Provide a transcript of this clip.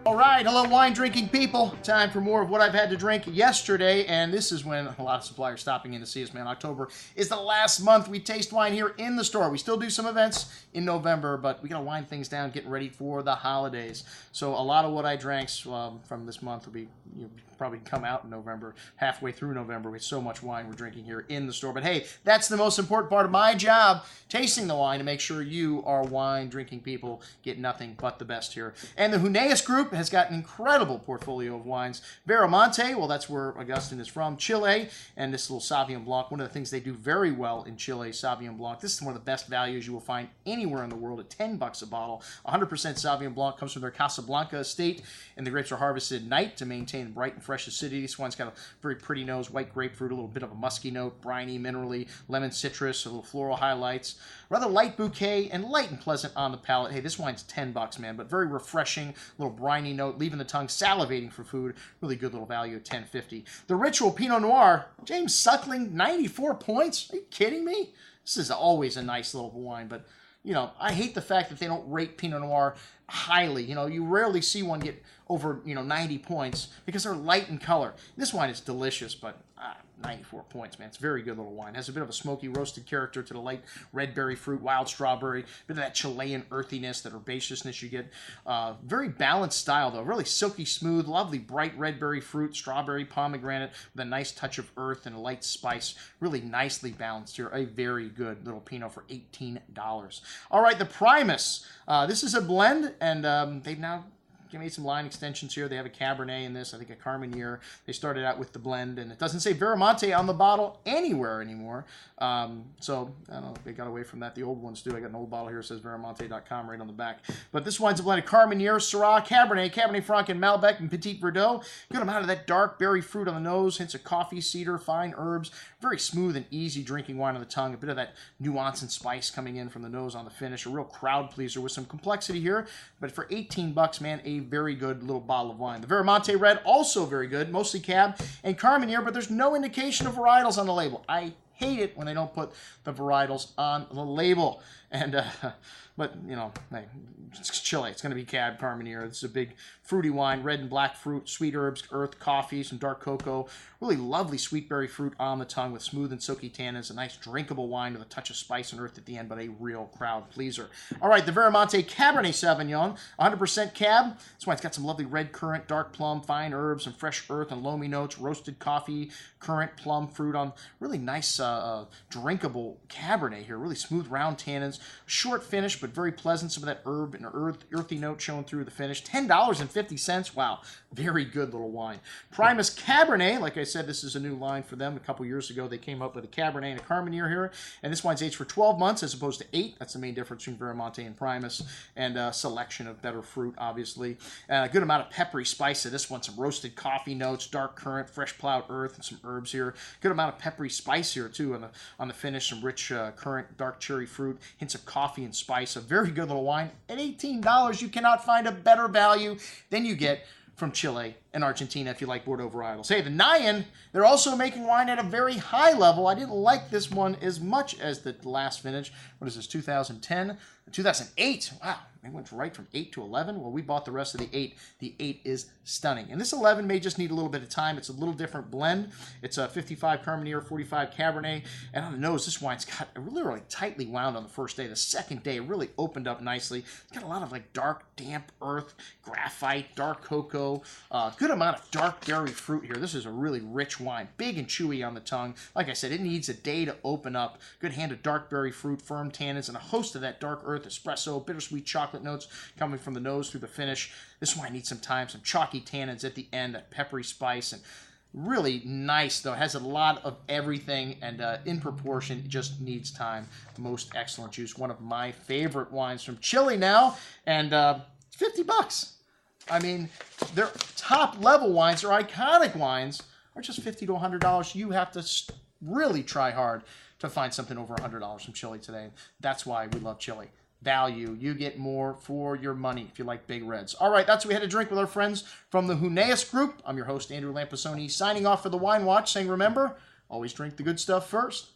All right, hello wine drinking people. Time for more of what I've had to drink yesterday, and this is when a lot of suppliers stopping in to see us, man. October is the last month we taste wine here in the store. We still do some events in November, but we got to wind things down, getting ready for the holidays. So a lot of what I drank from this month will be probably come out in November, halfway through November, with so much wine we're drinking here in the store. But hey, that's the most important part of my job, tasting the wine, to make sure you, our wine drinking people, get nothing but the best here. And the Hunneus group has got an incredible portfolio of wines. Veramonte, well, that's where Augustin is from. Chile, and this little Sauvignon Blanc, one of the things they do very well in Chile, Sauvignon Blanc. This is one of the best values you will find anywhere in the world at $10 a bottle. 100% Sauvignon Blanc comes from their Casablanca estate, and the grapes are harvested at night to maintain bright and fresh acidity. This one's got a very pretty nose, white grapefruit, a little bit of a musky note, briny, minerally, lemon citrus, a little floral highlights. Rather light bouquet and light and pleasant on the palate. Hey, this wine's $10, man, but very refreshing, little briny note, leaving the tongue salivating for food. Really good little value at $10.50. The Ritual Pinot Noir, James Suckling, 94 points. Are you kidding me? This is always a nice little wine, but you know, I hate the fact that they don't rate Pinot Noir highly. You know, you rarely see one get over, 90 points because they're light in color. This wine is delicious, but 94 points, man. It's a very good little wine. It has a bit of a smoky, roasted character to the light red berry fruit, wild strawberry, a bit of that Chilean earthiness, that herbaceousness you get. Very balanced style, though. Really silky smooth, lovely bright red berry fruit, strawberry, pomegranate, with a nice touch of earth and a light spice. Really nicely balanced here. A very good little Pinot for $18. All right, the Primus. This is a blend, and they've now made some line extensions here. They have a Cabernet in this, I think a Carmenere. They started out with the blend, and it doesn't say Veramonte on the bottle anywhere anymore. So, I don't know if they got away from that. The old ones do. I got an old bottle here that says Veramonte.com right on the back. But this wine's a blend of Carmenere, Syrah, Cabernet, Cabernet Franc, and Malbec, and Petit Verdot. Good amount of that dark berry fruit on the nose, hints of coffee, cedar, fine herbs. Very smooth and easy drinking wine on the tongue. A bit of that nuance and spice coming in from the nose on the finish. A real crowd pleaser with some complexity here. But for $18, man, a very good little bottle of wine. The Veramonte Red, also very good, mostly Cab and Carmenere, but there's no indication of varietals on the label. I hate it when they don't put the varietals on the label. And, but, hey, it's Chile. It's going to be Cab, Carmenere. It's a big fruity wine, red and black fruit, sweet herbs, earth, coffee, some dark cocoa. Really lovely sweet berry fruit on the tongue with smooth and silky tannins. A nice drinkable wine with a touch of spice and earth at the end, but a real crowd pleaser. All right, the Veramonte Cabernet Sauvignon, 100% Cab. This wine's got some lovely red currant, dark plum, fine herbs, and fresh earth and loamy notes, roasted coffee, currant, plum, fruit on really nice drinkable Cabernet here. Really smooth, round tannins. Short finish, but very pleasant. Some of that herb and earthy note showing through the finish. $10.50. Wow, very good little wine. Primus Cabernet. Like I said, this is a new line for them. A couple years ago, they came up with a Cabernet and a Carmenere here. And this wine's aged for 12 months as opposed to 8. That's the main difference between Veramonte and Primus. And a selection of better fruit, obviously. And a good amount of peppery spice to this one. Some roasted coffee notes, dark currant, fresh plowed earth, and some herbs here. Good amount of peppery spice here, too, on the finish. Some rich currant, dark cherry fruit, hints of coffee and spice. A very good little wine. At $18, you cannot find a better value than you get from Chile and Argentina if you like Bordeaux varietals. Hey, the Neyen, they're also making wine at a very high level. I didn't like this one as much as the last vintage. What is this, 2010? 2008. Wow, it went right from 8 to 11. Well, we bought the rest of the 8. The 8 is stunning. And this 11 may just need a little bit of time. It's a little different blend. It's a 55 Carmenere, 45 Cabernet. And on the nose, this wine's got really tightly wound on the first day. The second day, it really opened up nicely. It's got a lot of like dark, damp earth, graphite, dark cocoa. Good amount of dark berry fruit here. This is a really rich wine. Big and chewy on the tongue. Like I said, it needs a day to open up. Good hand of dark berry fruit, firm tannins, and a host of that dark earth, espresso, bittersweet chocolate notes coming from the nose through the finish. This wine needs some time, some chalky tannins at the end, that peppery spice, and really nice, though. It has a lot of everything, and in proportion, it just needs time. Most excellent juice. One of my favorite wines from Chile now, and $50. I mean, their top-level wines, their iconic wines, are just $50 to $100. You have to really try hard to find something over $100 from Chile today. That's why we love Chile. Value. You get more for your money if you like big reds. All right, that's what we had to drink with our friends from the Hunneus group. I'm your host, Andrew Lampasoni, signing off for the Wine Watch, saying remember, always drink the good stuff first.